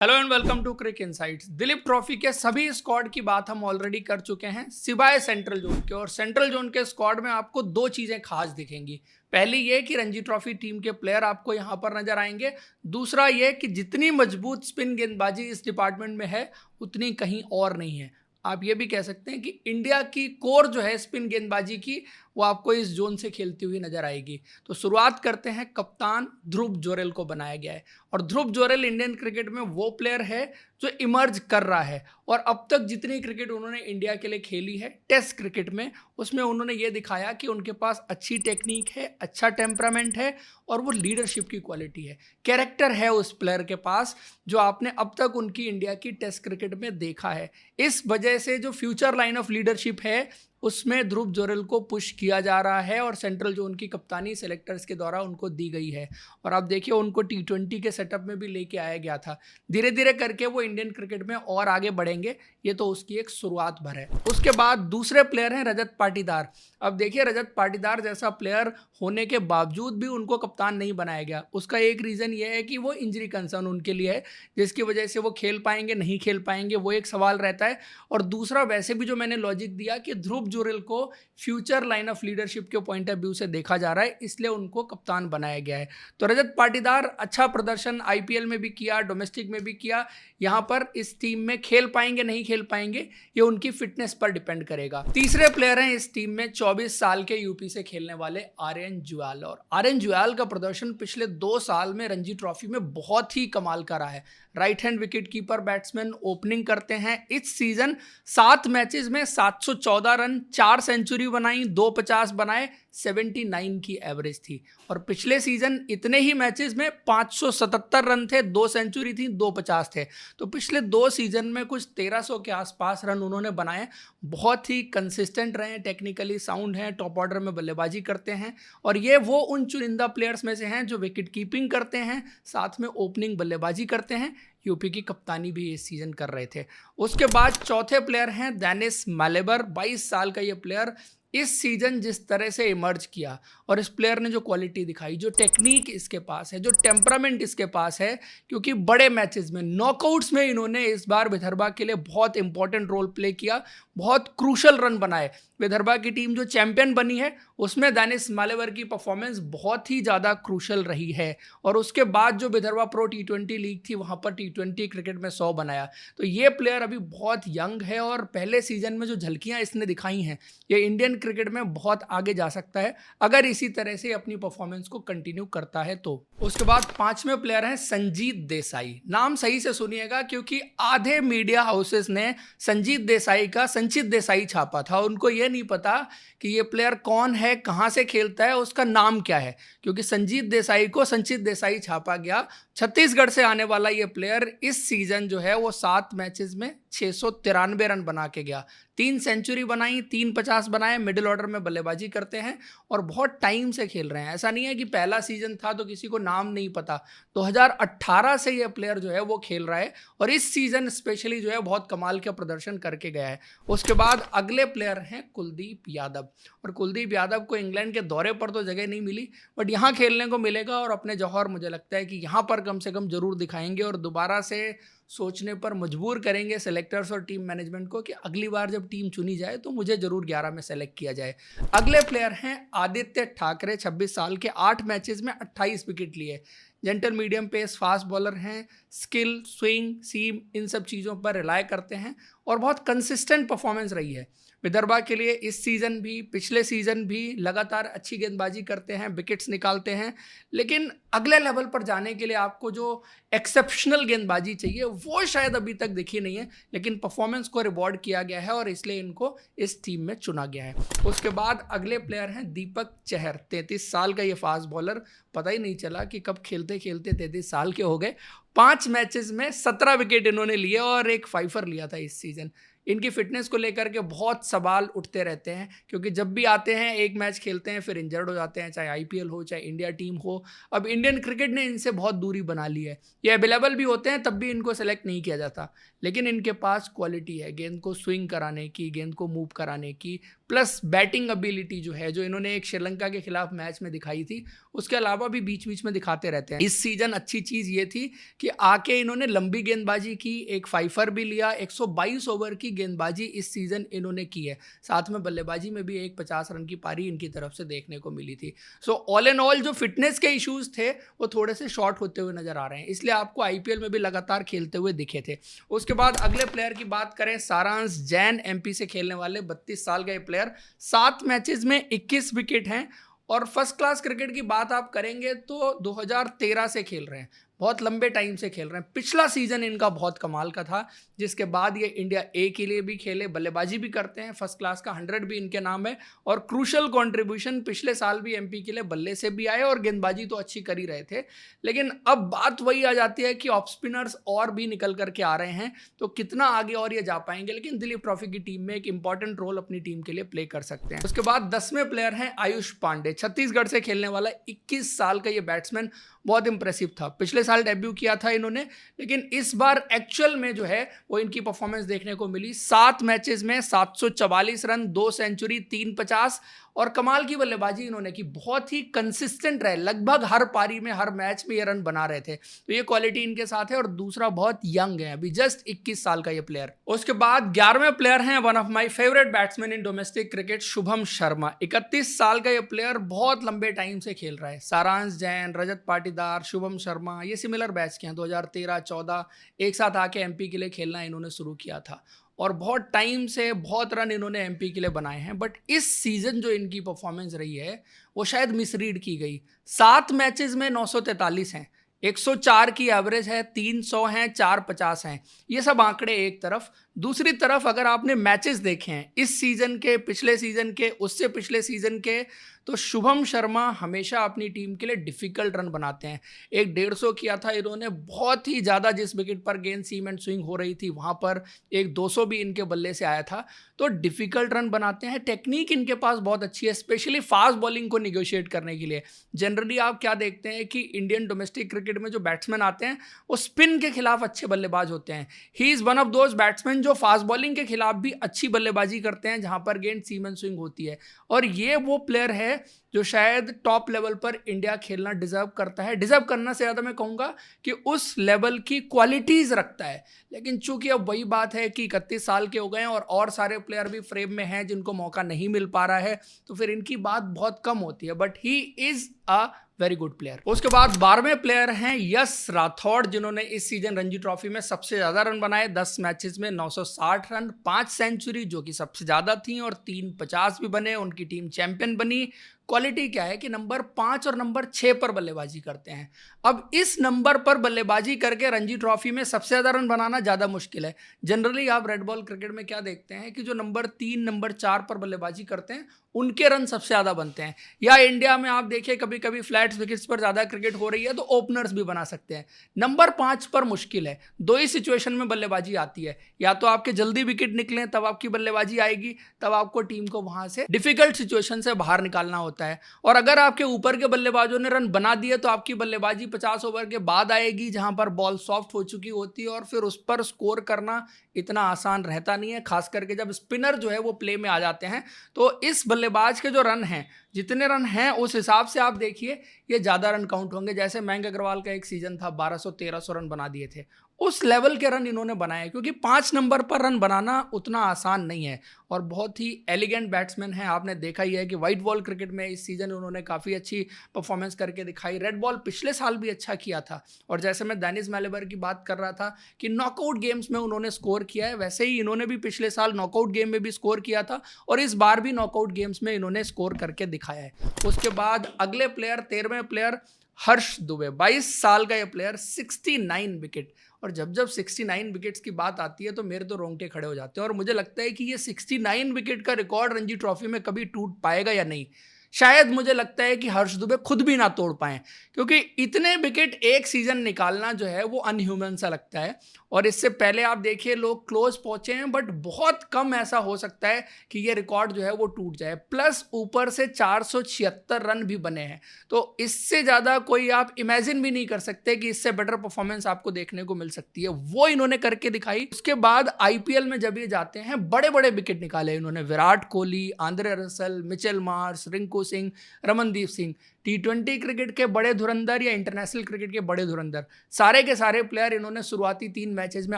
Hello and welcome to cric insights. Dilip trophy के सभी squad की बात हम ऑलरेडी कर चुके हैं सिवाय सेंट्रल जोन के। और सेंट्रल जोन के स्क्वाड में आपको दो चीजें खास दिखेंगी। पहली ये कि रणजी ट्रॉफी टीम के प्लेयर आपको यहां पर नजर आएंगे। दूसरा ये कि जितनी मजबूत स्पिन गेंदबाजी इस डिपार्टमेंट में है उतनी कहीं और नहीं है। आप ये भी कह सकते हैं कि इंडिया की कोर जो है स्पिन गेंदबाजी की वो आपको इस जोन से खेलती हुई नजर आएगी। तो शुरुआत करते हैं, कप्तान ध्रुव जोरेल को बनाया गया है। और ध्रुव जोरेल इंडियन क्रिकेट में वो प्लेयर है जो इमर्ज कर रहा है। और अब तक जितनी क्रिकेट उन्होंने इंडिया के लिए खेली है टेस्ट क्रिकेट में, उसमें उन्होंने ये दिखाया कि उनके पास अच्छी टेक्निक है, अच्छा टेम्परामेंट है और वो लीडरशिप की क्वालिटी है, कैरेक्टर है उस प्लेयर के पास, जो आपने अब तक उनकी इंडिया की टेस्ट क्रिकेट में देखा है। इस वजह से जो फ्यूचर लाइन ऑफ लीडरशिप है उसमें ध्रुव जोरेल को पुश किया जा रहा है और सेंट्रल जोन की कप्तानी सेलेक्टर्स के द्वारा उनको दी गई है। और आप देखिए उनको T20 के सेटअप में भी लेके आया गया था। धीरे धीरे करके वो इंडियन क्रिकेट में और आगे बढ़ेंगे, ये तो उसकी एक शुरुआत भर है। उसके बाद दूसरे प्लेयर हैं रजत पाटीदार। अब देखिए रजत पाटीदार जैसा प्लेयर होने के बावजूद भी उनको कप्तान नहीं बनाया गया। उसका एक रीज़न ये है कि वो इंजरी कंसर्न उनके लिए है, जिसकी वजह से वो खेल पाएंगे नहीं खेल पाएंगे वो एक सवाल रहता है। और दूसरा वैसे भी जो मैंने लॉजिक दिया कि ध्रुव जोरेल को फ्यूचर लाइन ऑफ लीडरशिप के पॉइंट ऑफ व्यू से देखा जा रहा है, इसलिए उनको कप्तान बनाया गया है। तो रजत पाटीदार अच्छा प्रदर्शन आईपीएल में भी किया, डोमेस्टिक में भी किया। यहाँ पर इस टीम में खेल पाएंगे नहीं खेल पाएंगे ये उनकी फिटनेस पर डिपेंड करेगा। तीसरे प्लेयर हैं इस टीम में 24 साल के यूपी से खेलने वाले आर्यन जुआल। और आर्यन जुआल का प्रदर्शन पिछले 2 साल में रणजी ट्रॉफी में बहुत ही कमाल का रहा है। Right hand wicket keeper batsman, opening करते हैं। इस सीजन 7 मैचेस में 714 रन, 4 सेंचुरी बनाई, 250 बनाए, 79 की एवरेज थी। और पिछले सीजन इतने ही मैचेस में 577 रन थे, 2 सेंचुरी थी, 250 थे। तो पिछले 2 सीजन में कुछ 1300 के आसपास रन उन्होंने बनाए। बहुत ही कंसिस्टेंट रहे, टेक्निकली साउंड हैं, टॉप ऑर्डर में बल्लेबाजी करते हैं। और ये वो उन चुनिंदा प्लेयर्स में से हैं जो विकेट कीपिंग करते हैं, साथ में ओपनिंग बल्लेबाजी करते हैं। यूपी की कप्तानी भी इस सीजन कर रहे थे। उसके बाद चौथे प्लेयर हैं डेनिस मैलेबर। 22 साल का ये प्लेयर इस सीजन जिस तरह से इमर्ज किया और इस प्लेयर ने जो क्वालिटी दिखाई, जो टेक्निक इसके पास है, जो टेम्परामेंट इसके पास है, क्योंकि बड़े मैचेस में, नॉकआउट्स में इन्होंने इस बार विदर्भा के लिए बहुत इंपॉर्टेंट रोल प्ले किया, बहुत क्रूशल रन बनाए। विदर्भा की टीम जो चैंपियन बनी है उसमें डेनिस मैलेवर की परफॉर्मेंस बहुत ही ज़्यादा क्रूशल रही है। और उसके बाद जो विदर्भा प्रो T20 लीग थी वहाँ पर T20 क्रिकेट में 100 बनाया। तो ये प्लेयर अभी बहुत यंग है और पहले सीजन में जो झलकियाँ इसने दिखाई हैं, ये इंडियन क्रिकेट में बहुत आगे जा सकता है अगर इसी तरह से अपनी परफॉर्मेंस को कंटिन्यू करता है तो। उसके बाद 5वें प्लेयर हैं संजीत देसाई। नाम सही से सुनिएगा क्योंकि आधे मीडिया हाउसेस ने संजीत देसाई का संचित देसाई छापा था। उनको ये नहीं पता कि ये प्लेयर कौन है, कहाँ से खेलता है, उसका नाम क्या है, क्योंकि संजीत देसाई को संचित देसाई छापा गया। छत्तीसगढ़ से आने वाला ये प्लेयर इस सीजन जो है वो 7 मैचेस में 693 रन बना के गया, 3 सेंचुरी बनाई, 350 बनाए, मिडिल ऑर्डर में बल्लेबाजी करते हैं और बहुत टाइम से खेल रहे हैं। ऐसा नहीं है कि पहला सीजन था तो किसी को नाम नहीं पता। 2018 से ये प्लेयर जो है वो खेल रहा है और इस सीजन स्पेशली जो है बहुत कमाल का प्रदर्शन करके गया है। उसके बाद अगले प्लेयर हैं कुलदीप यादव। और कुलदीप यादव को इंग्लैंड के दौरे पर तो जगह नहीं मिली, बट यहाँ खेलने को मिलेगा और अपने जौहर मुझे लगता है कि यहाँ पर कम से कम जरूर दिखाएंगे और दोबारा से सोचने पर मजबूर करेंगे सेलेक्टर्स और टीम मैनेजमेंट को कि अगली बार जब टीम चुनी जाए तो मुझे जरूर 11 में सेलेक्ट किया जाए। अगले प्लेयर हैं आदित्य ठाकरे। 26 साल के, 8 मैचेस में 28 विकेट लिए। Gentle medium pace fast bowler हैं, स्किल, स्विंग, सीम, इन सब चीज़ों पर रिलाय करते हैं और बहुत कंसिस्टेंट परफॉर्मेंस रही है विदर्भा के लिए। इस सीज़न भी, पिछले सीज़न भी लगातार अच्छी गेंदबाजी करते हैं, विकेट्स निकालते हैं। लेकिन अगले लेवल पर जाने के लिए आपको जो एक्सेप्शनल गेंदबाजी चाहिए वो शायद अभी तक दिखी नहीं है, लेकिन परफॉर्मेंस को रिवॉर्ड किया गया है और इसलिए इनको इस टीम में चुना गया है। उसके बाद अगले प्लेयर हैं दीपक चहर। 33 साल का ये फास्ट बॉलर, पता ही नहीं चला कि कब खेलते खेलते 33 साल के हो गए। 5 मैचेस में 17 विकेट इन्होंने लिए और एक 5 लिया था इस सीजन। इनकी फिटनेस को लेकर के बहुत सवाल उठते रहते हैं, क्योंकि जब भी आते हैं एक मैच खेलते हैं फिर इंजर्ड हो जाते हैं, चाहे आईपीएल हो चाहे इंडिया टीम हो। अब इंडियन क्रिकेट ने इनसे बहुत दूरी बना ली है, ये अवेलेबल भी होते हैं तब भी इनको सेलेक्ट नहीं किया जाता, लेकिन इनके पास क्वालिटी है गेंद को स्विंग कराने की, गेंद को मूव कराने की, प्लस बैटिंग एबिलिटी जो है, जो इन्होंने एक श्रीलंका के खिलाफ मैच में दिखाई थी, उसके अलावा भी बीच बीच में दिखाते रहते हैं। इस सीजन अच्छी चीज़ ये थी कि आके इन्होंने लंबी गेंदबाजी की, एक फाइफर भी लिया, 122 ओवर की गेंदबाजी इस सीजन इन्होंने की है, साथ में बल्लेबाजी में भी एक 50 रन की पारी इनकी तरफ से देखने को मिली थी। सो ऑल एंड ऑल जो फिटनेस के इश्यूज थे वो थोड़े से शॉर्ट होते हुए नजर आ रहे हैं, इसलिए आपको आईपीएल में भी लगातार खेलते हुए दिखे थे। उसके बाद अगले प्लेयर की बात करें, सारांश जैन, एमपी से खेलने वाले 32 साल का ये प्लेयर, 7 मैचेस में 21 विकेट हैं, और फर्स्ट क्लास क्रिकेट की बात आप करेंगे तो 2013 से खेल रहे हैं, बहुत लंबे टाइम से खेल रहे हैं। पिछला सीजन इनका बहुत कमाल का था, जिसके बाद ये इंडिया ए के लिए भी खेले, बल्लेबाजी भी करते हैं, फर्स्ट क्लास का 100 भी इनके नाम है, और क्रूशल कंट्रीब्यूशन पिछले साल भी एमपी के लिए बल्ले से भी आए, और गेंदबाजी तो अच्छी कर ही रहे थे। लेकिन अब बात वही आ जाती है कि ऑफ स्पिनर्स और भी निकल करके आ रहे हैं, तो कितना आगे और ये जा पाएंगे, लेकिन दिलीप ट्रॉफी की टीम में एक इंपॉर्टेंट रोल अपनी टीम के लिए प्ले कर सकते हैं। उसके बाद 10वें प्लेयर हैं आयुष पांडे, छत्तीसगढ़ से खेलने वाला 21 साल का ये बैट्समैन, बहुत इंप्रेसिव था। पिछले साल डेब्यू किया था इन्होंने, लेकिन इस बार एक्चुअल में जो है वो इनकी परफॉर्मेंस देखने को मिली। 7 मैचेस में 744 रन, 2 सेंचुरी, 3 50, और कमाल की बल्लेबाजी इन्होंने की, बहुत ही कंसिस्टेंट रहे, लगभग हर पारी में हर मैच में ये रन बना रहे थे, तो ये क्वालिटी इनके साथ है। और दूसरा बहुत यंग है, अभी जस्ट 21 साल का ये प्लेयर। उसके बाद 11वें प्लेयर हैं one of my favourite batsman in domestic cricket, Shubham Sharma, 31 साल का ये प्लेयर बहुत लंबे टाइम से खेल रहा है। सारांश जैन, रजत पाटीदार, शुभम शर्मा, ये सिमिलर बैच के हैं, 2013-14 एक साथ आके एमपी के लिए खेलना इन्होंने शुरू किया था, और बहुत टाइम से बहुत रन इन्होंने एमपी के लिए बनाए हैं। बट इस सीजन जो इनकी परफॉर्मेंस रही है वो शायद मिसरीड की गई। 7 मैचेस में 943 हैं, 104 की एवरेज है, 300 हैं, 450 हैं, ये सब आंकड़े एक तरफ। दूसरी तरफ अगर आपने मैचेस देखे हैं इस सीजन के, पिछले सीजन के, उससे पिछले सीजन के, तो शुभम शर्मा हमेशा अपनी टीम के लिए डिफिकल्ट रन बनाते हैं। एक 150 किया था इन्होंने, बहुत ही ज़्यादा, जिस विकेट पर गेंद सीम एंड स्विंग हो रही थी वहाँ पर एक 200 भी इनके बल्ले से आया था। तो डिफिकल्ट रन बनाते हैं, टेक्निक इनके पास बहुत अच्छी है, स्पेशली फास्ट बॉलिंग को निगोशिएट करने के लिए। जनरली आप क्या देखते हैं कि इंडियन डोमेस्टिक क्रिकेट में जो बैट्समैन आते हैं वो स्पिन के खिलाफ अच्छे बल्लेबाज होते हैं। He is one of those batsman जो फास्ट बॉलिंग के खिलाफ भी अच्छी बल्लेबाजी करते हैं, जहाँ पर गेंद सीम एंड स्विंग होती है। और ये वो प्लेयर है जो शायद टॉप लेवल पर इंडिया खेलना डिजर्व करता है। डिजर्व करना से ज़्यादा मैं कहूँगा कि उस लेवल की क्वालिटीज़ रखता है। लेकिन चूंकि अब वही बात है कि 31 साल के हो गए हैं और सारे प्लेयर भी फ्रेम में हैं जिनको मौका नहीं मिल पा रहा है, तो फिर इनकी बात बहुत कम होती है। But he is a very good player. उसके बाद 12वें प्लेयर हैं यश राठौड़, जिन्होंने इस सीजन रणजी ट्रॉफी में सबसे ज़्यादा रन बनाए, 10 मैचेस में 960 रन, 5 सेंचुरी जो कि सबसे ज़्यादा थी, और 3 50 भी बने, उनकी टीम चैंपियन बनी। क्वालिटी क्या है कि नंबर 5 और नंबर 6 पर बल्लेबाजी करते हैं। अब इस नंबर पर बल्लेबाजी करके रणजी ट्रॉफी में सबसे ज़्यादा रन बनाना ज़्यादा मुश्किल है। जनरली आप रेड बॉल क्रिकेट में क्या देखते हैं कि जो नंबर 3, नंबर 4 पर बल्लेबाजी करते हैं उनके रन सबसे ज़्यादा बनते हैं। या इंडिया में आप देखिए कभी कभी फ्लैट विकेट्स पर ज़्यादा क्रिकेट हो रही है तो ओपनर्स भी बना सकते हैं। नंबर 5 पर मुश्किल है, 2 ही सिचुएशन में बल्लेबाजी आती है, या तो आपके जल्दी विकेट निकलें तब आपकी बल्लेबाजी आएगी, तब आपको टीम को वहाँ से डिफिकल्ट सिचुएशन से बाहर निकालना होता है। और अगर आपके ऊपर के बल्लेबाजों ने रन बना दिए तो आपकी बल्लेबाजी 50 ओवर के बाद आएगी, जहाँ पर बॉल सॉफ्ट हो चुकी होती है, और फिर उस पर स्कोर करना इतना आसान रहता नहीं है, खास करके जब स्पिनर जो है वो प्ले में आ जाते हैं। तो इस बल्लेबाज के जो रन हैं, जितने रन हैं उस हिसाब से आप देखिए ये ज़्यादा रन काउंट होंगे। जैसे मयंक अग्रवाल का एक सीजन था, 1200-1300 रन बना दिए थे, उस लेवल के रन इन्होंने बनाए, क्योंकि 5 नंबर पर रन बनाना उतना आसान नहीं है। और बहुत ही एलिगेंट बैट्समैन हैं, आपने देखा ही है कि वाइट बॉल क्रिकेट में इस सीजन उन्होंने काफ़ी अच्छी परफॉर्मेंस करके दिखाई। रेड बॉल पिछले साल भी अच्छा किया था, और जैसे मैं डेनिस मैलेबर की बात कर रहा था कि नॉकआउट गेम्स में उन्होंने स्कोर किया है, वैसे ही इन्होंने भी पिछले साल नॉकआउट गेम में भी स्कोर किया था, और इस बार भी नॉकआउट गेम्स में इन्होंने स्कोर करके दिखाया है। उसके बाद अगले प्लेयर, 13वें प्लेयर हर्ष दुबे, 22 साल का ये प्लेयर, 69 विकेट। और जब 69 विकेट्स की बात आती है तो मेरे तो रोंगटे खड़े हो जाते हैं, और मुझे लगता है कि ये 69 विकेट का रिकॉर्ड रणजी ट्रॉफी में कभी टूट पाएगा या नहीं, शायद मुझे लगता है कि हर्ष दुबे खुद भी ना तोड़ पाए, क्योंकि इतने विकेट एक सीजन निकालना जो है वो अनह्यूमन सा लगता है। और इससे पहले आप देखिए लोग क्लोज पहुंचे हैं, बट बहुत कम ऐसा हो सकता है कि ये रिकॉर्ड जो है वो टूट जाए। प्लस ऊपर से 476 रन भी बने हैं, तो इससे ज़्यादा कोई आप इमेजिन भी नहीं कर सकते कि इससे बेटर परफॉर्मेंस आपको देखने को मिल सकती है। वो इन्होंने करके दिखाई। उसके बाद आईपीएल में जब ये जाते हैं, बड़े बड़े विकेट निकाले इन्होंने। Virat Kohli, Andre Russell, Mitchell Marsh, Rinku Singh, Ramandeep Singh. T20 cricket के बड़े धुरंधर या इंटरनेशनल क्रिकेट के बड़े धुरंधर, सारे के सारे प्लेयर इन्होंने शुरुआती 3 मैचेस में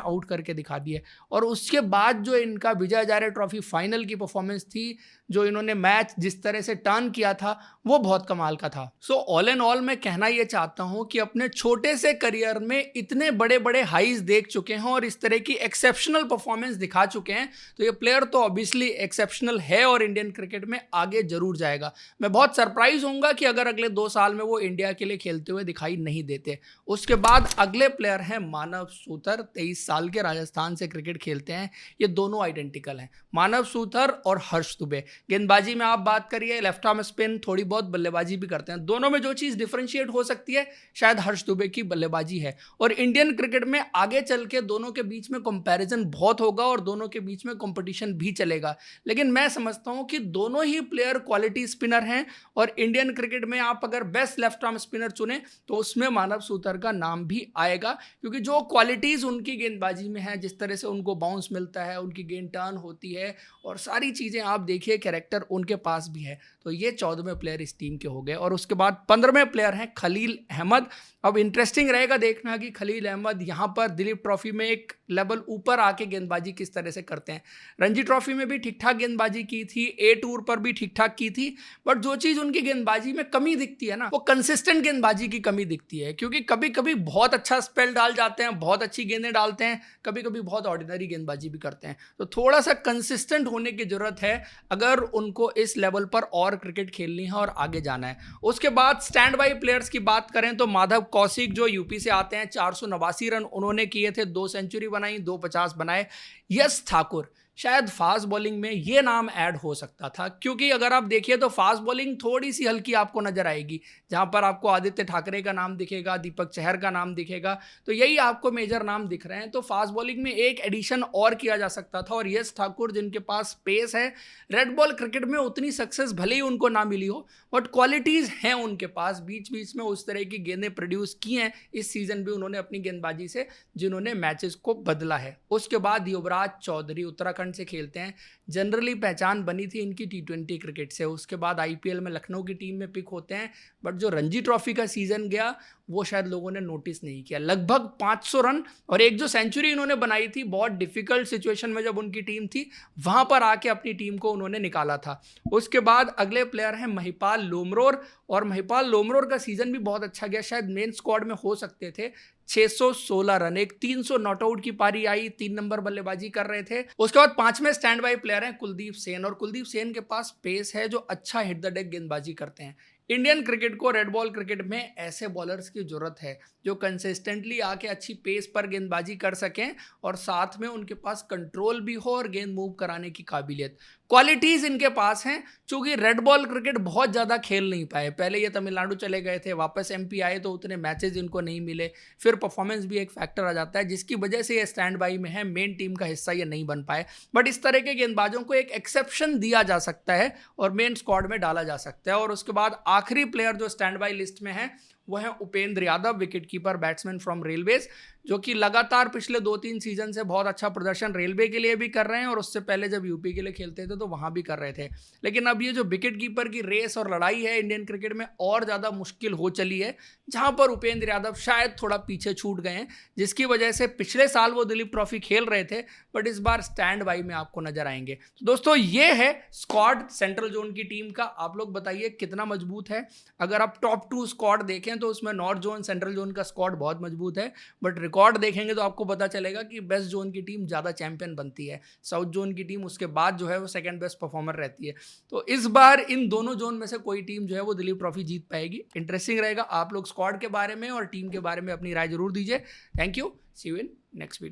आउट करके दिखा दिए। और उसके बाद जो इनका विजय हजारे ट्रॉफी फाइनल की परफॉर्मेंस थी, जो इन्होंने मैच जिस तरह से टर्न किया था, वो बहुत कमाल का था। सो ऑल एंड ऑल मैं कहना ये चाहता हूं कि अपने छोटे से करियर में इतने बड़े बड़े हाईज देख चुके हैं और इस तरह की एक्सेप्शनल परफॉर्मेंस दिखा चुके हैं, तो ये प्लेयर तो ऑब्वियसली एक्सेप्शनल है और इंडियन क्रिकेट में आगे जरूर जाएगा। मैं बहुत सरप्राइज होऊंगा कि अगर अगले 2 साल में वो इंडिया के लिए खेलते हुए दिखाई नहीं देते। उसके बाद अगले प्लेयर हैं मानव सूथर, 23 साल के, राजस्थान से क्रिकेट खेलते हैं। ये दोनों आइडेंटिकल हैं, मानव सूथर और हर्ष दुबे। गेंदबाजी में आप बात करिए, लेफ्ट आर्म स्पिन, थोड़ी बहुत बल्लेबाजी भी करते हैं। दोनों में जो चीज़ डिफरेंशिएट हो सकती है शायद हर्ष दुबे की बल्लेबाजी है। और इंडियन क्रिकेट में आगे चल के दोनों के बीच में कंपैरिजन बहुत होगा और दोनों के बीच में कंपटीशन भी चलेगा। लेकिन मैं समझता हूं कि दोनों ही प्लेयर क्वालिटी स्पिनर हैं और इंडियन क्रिकेट में आप अगर बेस्ट लेफ्ट आर्म स्पिनर चुने तो उसमें मानव सूथर का नाम भी आएगा, क्योंकि जो क्वालिटीज़ उनकी गेंदबाजी में है, जिस तरह से उनको बाउंस मिलता है, उनकी गेंद टर्न होती है और सारी चीज़ें आप देखिए, कैरेक्टर उनके पास भी है। तो ये 14वें प्लेयर इस टीम के हो गए। और उसके बाद 15वें प्लेयर हैं खलील अहमद। अब इंटरेस्टिंग रहेगा देखना कि खलील अहमद यहाँ पर दिलीप ट्रॉफी में एक लेवल ऊपर आके गेंदबाजी किस तरह से करते हैं। रणजी ट्रॉफी में भी ठीक ठाक गेंदबाजी की थी, ए टूर पर भी ठीक ठाक की थी, बट जो चीज़ उनकी गेंदबाजी में कमी दिखती है ना, वो कंसिस्टेंट गेंदबाजी की कमी दिखती है। क्योंकि कभी कभी बहुत अच्छा स्पेल डाल जाते हैं, बहुत अच्छी गेंदें डालते हैं, कभी कभी बहुत ऑर्डिनरी गेंदबाजी भी करते हैं। तो थोड़ा सा कंसिस्टेंट होने की जरूरत है अगर उनको इस लेवल पर और क्रिकेट खेलनी है और आगे जाना है। उसके बाद स्टैंड बाई प्लेयर्स की बात करें तो माधव कौशिक जो यूपी से आते हैं, 489 रन उन्होंने किए थे, 2 सेंचुरी बनाई, 2 50 बनाए। यश ठाकुर, शायद फास्ट बॉलिंग में ये नाम ऐड हो सकता था, क्योंकि अगर आप देखिए तो फास्ट बॉलिंग थोड़ी सी हल्की आपको नजर आएगी, जहां पर आपको आदित्य ठाकरे का नाम दिखेगा, दीपक चहर का नाम दिखेगा, तो यही आपको मेजर नाम दिख रहे हैं। तो फास्ट बॉलिंग में एक एडिशन और किया जा सकता था। और यश ठाकुर जिनके पास पेस है, रेड बॉल क्रिकेट में उतनी सक्सेस भले ही उनको ना मिली हो, बट क्वालिटीज हैं उनके पास। बीच बीच में उस तरह की गेंदें प्रोड्यूस की हैं, इस सीजन भी उन्होंने अपनी गेंदबाजी से, जिन्होंने मैचेस को बदला है। उसके बाद युवराज चौधरी उत्तराखंड से खेलते हैं, जनरली पहचान बनी थी इनकी T20 क्रिकेट से। उसके बाद आईपीएल में लखनऊ की टीम में पिक होते हैं, बट जो रणजी ट्रॉफी का सीजन गया वो शायद लोगों ने नोटिस नहीं किया। लगभग 500 रन और एक जो सेंचुरी इन्होंने बनाई थी, बहुत डिफिकल्ट सिचुएशन में जब उनकी टीम थी, वहां पर आके अपनी टीम को उन्होंने निकाला था। उसके बाद अगले प्लेयर हैं महिपाल लोमरोर, और महिपाल लोमरोर का सीजन भी बहुत अच्छा गया, शायद मेन स्क्वाड में हो सकते थे। 616 रन, एक 300 नॉट आउट की पारी आई, 3 नंबर बल्लेबाजी कर रहे थे। उसके बाद 5वें स्टैंड बाई प्लेयर हैं कुलदीप सेन, और कुलदीप सेन के पास पेस है, जो अच्छा हिट द डेक गेंदबाजी करते हैं। इंडियन क्रिकेट को, रेड बॉल क्रिकेट में ऐसे बॉलर्स की जरूरत है जो कंसिस्टेंटली आके अच्छी पेस पर गेंदबाजी कर सकें और साथ में उनके पास कंट्रोल भी हो और गेंद मूव कराने की काबिलियत। क्वालिटीज इनके पास हैं। चूंकि रेड बॉल क्रिकेट बहुत ज़्यादा खेल नहीं पाए, पहले ये तमिलनाडु चले गए थे, वापस एमपी आए तो उतने मैचेस इनको नहीं मिले, फिर परफॉर्मेंस भी एक फैक्टर आ जाता है, जिसकी वजह से ये स्टैंड बाई में है, मेन टीम का हिस्सा ये नहीं बन पाए। बट इस तरह के गेंदबाजों को एक एक्सेप्शन दिया जा सकता है और मेन स्क्वाड में डाला जा सकता है। और उसके बाद आखिरी प्लेयर जो स्टैंड बाई लिस्ट में है वो है Upendra Yadav, wicketkeeper, batsman from railways, जो कि लगातार पिछले 2-3 सीजन से बहुत अच्छा प्रदर्शन रेलवे के लिए भी कर रहे हैं और उससे पहले जब यूपी के लिए खेलते थे तो वहां भी कर रहे थे। लेकिन अब ये जो विकेटकीपर की रेस और लड़ाई है इंडियन क्रिकेट में और ज़्यादा मुश्किल हो चली है, जहां पर उपेंद्र यादव शायद थोड़ा पीछे छूट गए हैं, जिसकी वजह से पिछले साल वो दिलीप ट्रॉफी खेल रहे थे बट इस बार स्टैंड बाई में आपको नजर आएंगे। तो दोस्तों ये है स्क्वाड सेंट्रल जोन की टीम का। आप लोग बताइए कितना मजबूत है। अगर आप टॉप 2 स्क्वाड देखें तो उसमें नॉर्थ जोन, सेंट्रल जोन का स्क्वाड बहुत मजबूत है, बट रिकॉर्ड देखेंगे तो आपको पता चलेगा कि वेस्ट जोन की टीम ज़्यादा चैंपियन बनती है, साउथ जोन की टीम उसके बाद जो है वो सेकंड बेस्ट परफॉर्मर रहती है। तो इस बार इन दोनों जोन में से कोई टीम जो है वो दिलीप ट्रॉफी जीत पाएगी। इंटरेस्टिंग रहेगा। आप लोग स्क्वाड के बारे में और टीम के बारे में अपनी राय जरूर दीजिए। Thank you, see you in next video.